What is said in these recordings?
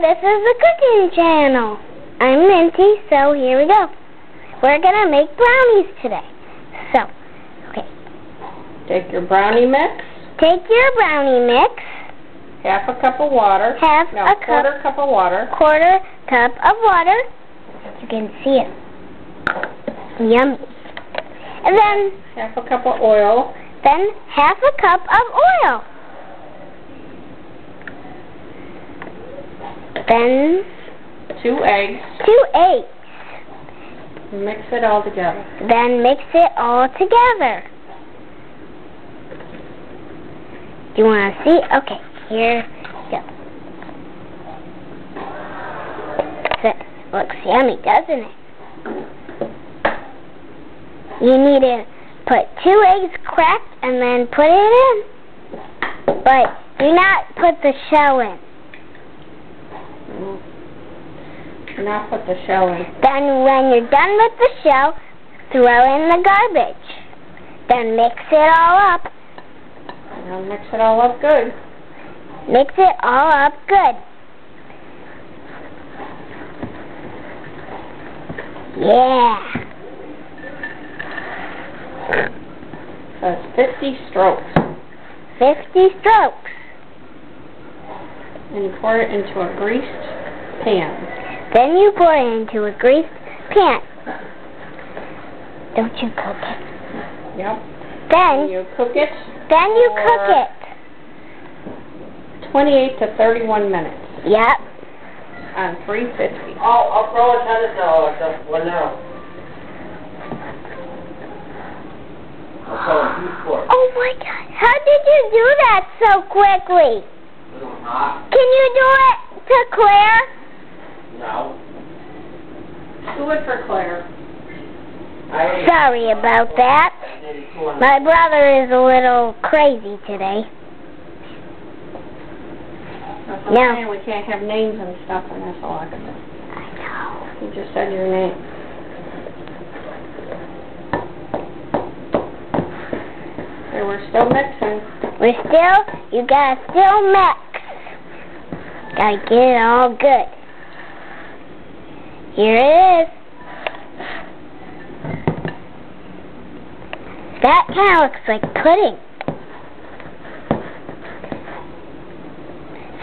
this is the cooking channel. I'm Minty, so here we go. We're gonna make brownies today. So, okay. Take your brownie mix. Take your brownie mix. Half a cup of water. Quarter cup of water. Quarter cup of water. You can see it. Yummy. And then half a cup of oil. Then half a cup of oil. Then 2 eggs. 2 eggs. Mix it all together. Then mix it all together. Do you want to see? Okay, here we go. It looks yummy, doesn't it? You need to put 2 eggs cracked and then put it in. But do not put the shell in. Do not put the shell in. Then when you're done with the shell, throw in the garbage. Then mix it all up. Now mix it all up good. Mix it all up good. Yeah. That's 50 strokes. 50 strokes. And you pour it into a greased pan. Then you pour it into a greased pan. Don't you cook it? Yep. Then you cook it. Then you cook it. 28 to 31 minutes. Yep. On 350. I'll throw a tennis now, Alexa. One now. I'll throw a huge court. Oh my God! How did you do that so quickly? Can you do it to Claire? No. Do it for Claire. Sorry about that. My brother is a little crazy today. No. We can't have names and stuff, and that's all I can do. I know. You just said your name. Okay, we're still mixing. You gotta still mix. Gotta get it all good. Here it is. That kind of looks like pudding.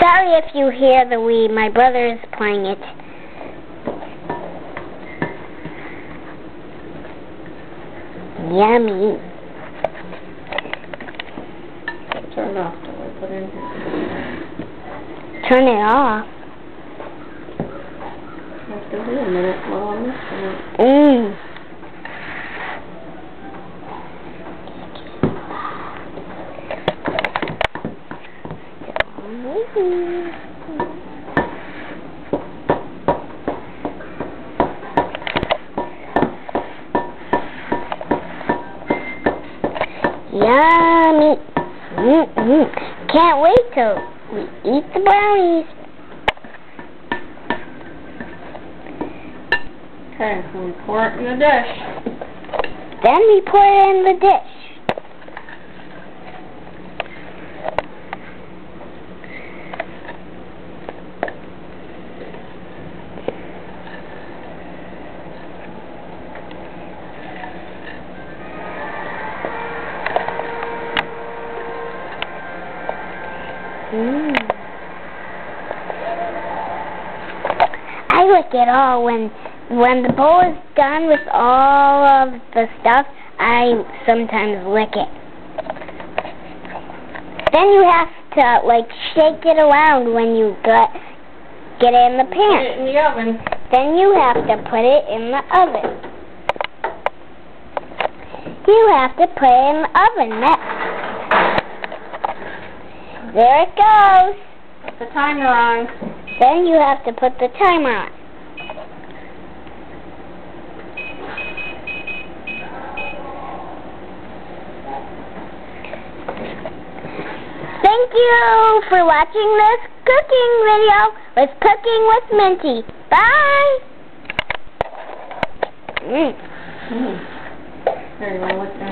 Sorry if you hear the Wii. My brother is playing it. Yummy. Turn it off till I put in here. Turn it off. Have to do a minute while I'm mixing it. Yummy. Can't wait till we eat the brownies. Okay, so we pour it in the dish. Then we pour it in the dish. I lick it all when the bowl is done with all of the stuff. I sometimes lick it. Then you have to like shake it around when you get it in the pan. Put it in the oven. Then you have to put it in the oven. You have to put it in the oven next. There it goes. Put the timer on. Then you have to put the timer on. Thank you for watching this cooking video with Cooking with Minty. Bye! There you go.